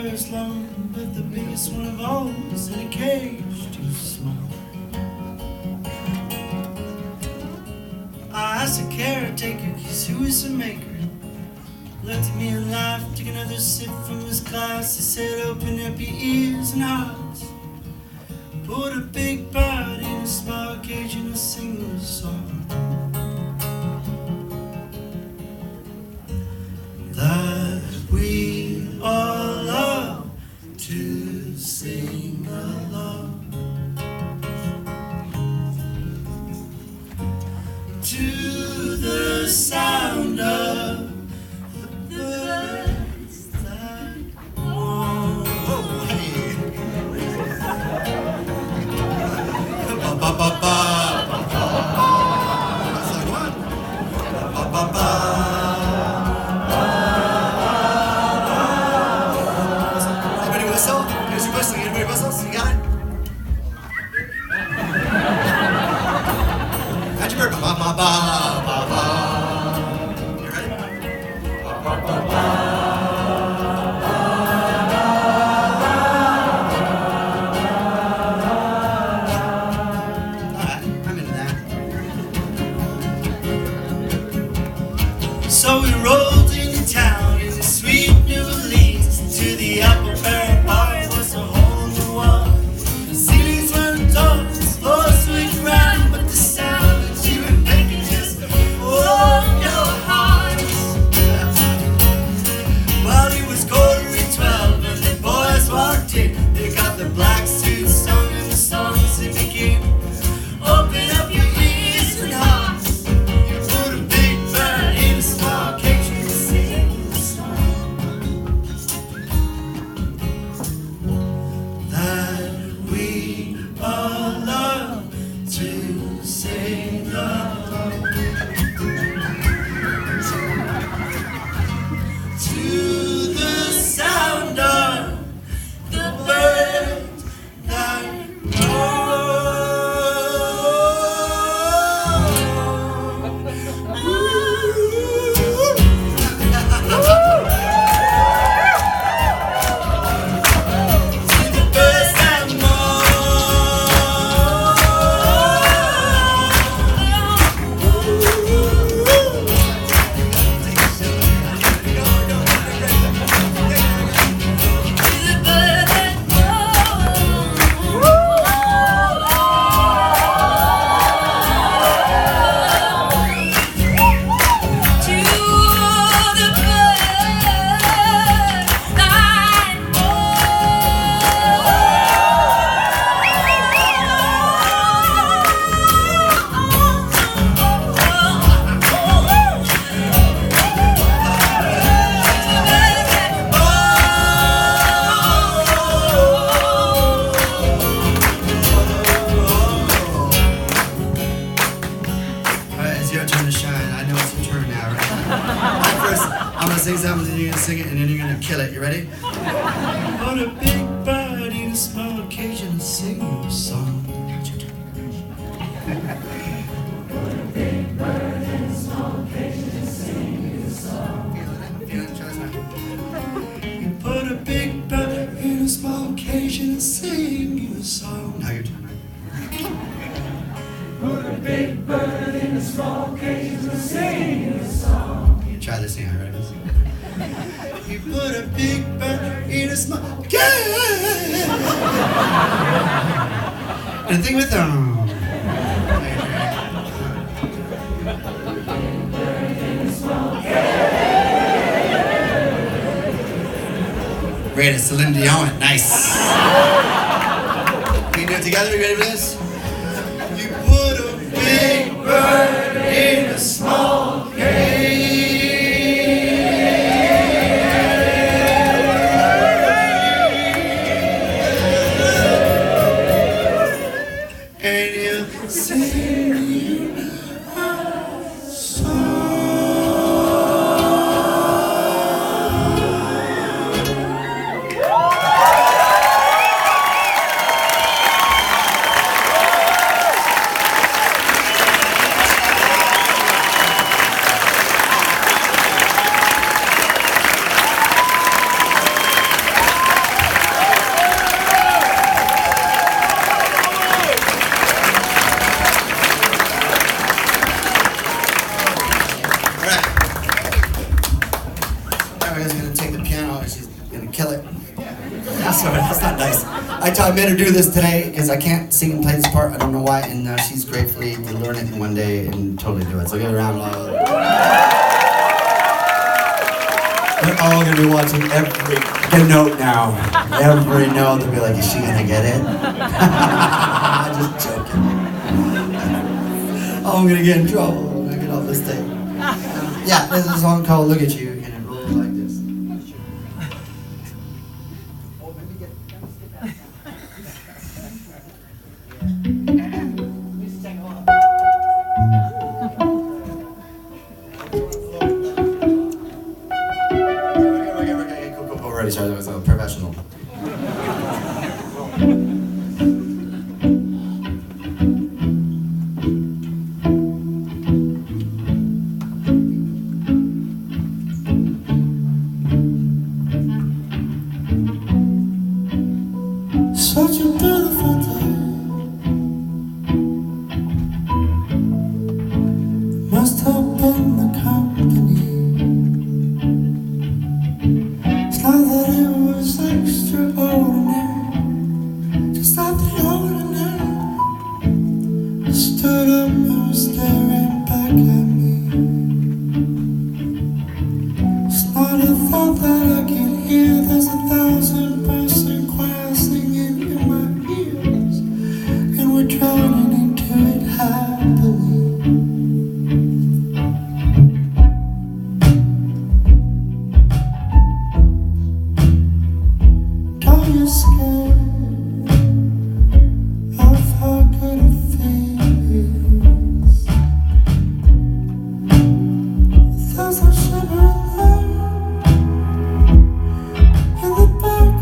first long, but the biggest one of all is in a cage too small. I asked the caretaker, cause who is a maker? Looked at me and laughed, took another sip from his glass. He said, open up your ears and hearts. Put a big bird in a small cage and a single song. That we all love to sing along. To the sound of the birds that whoa, hey. Ba ba ba ba ba ba. Ba ba ba. Anybody whistle? Here's your whistling. Anybody whistles? You got it? How'd you bird? Ba ba ba ba ba. You ready? Ba ba ba ba. Alright, I'm into that. So we rolled into town in the sweet New Orleans to the Apple Berry Bar. It was a whole new world. The ceilings were doors, floors were ground, but the sound that you were making just warmed your hearts. Well, it was 11:45 and the boys walked in. They got the black suits on and the songs they became. Open up your ears and hearts. You put a big bird in a small cage and sing a song. That we all love to sing along. To the sound of the birds that sing something and you're gonna sing it and then you're gonna kill it. You ready? Put a big bird in a small cage and sing you a song. Put a big bird in a small cage and sing you a song. You put a big bird in a small cage and sing you a song. Now your turn. Put a big bird in a small cage and sing you a song. You try this thing out, right? You put a big bird in a small cage. And the thing with them. Great, it's Celine Dion. Nice. Can you do it together? You ready for this? You put a big bird in a small cage. And you sing a song. gonna kill it. Sorry, that's not nice. I made her do this today because I can't sing and play this part. I don't know why, and she's gratefully to learn it in one day and totally do it. So give her a round of applause. They're all gonna be watching every note now. Every note, they'll be like, "Is she gonna get it?" Just joking. Oh, I'm gonna get in trouble. I'm gonna get off this tape. Yeah, there's a song called "Look at You," and it rolls like this. Already started with a professional. Such a beautiful day. Must have been the company. Not that it was extraordinary, just like the ordinary. I stood up and was staring back at me. It's not a thought that I can hear. There's 1,000-person choir singing in my ears, and we're drowning into it happily. Are you scared of how good it feels? There's a shimmer there in the back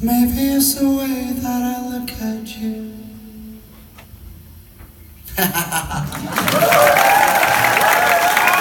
Maybe it's the way that I look at you.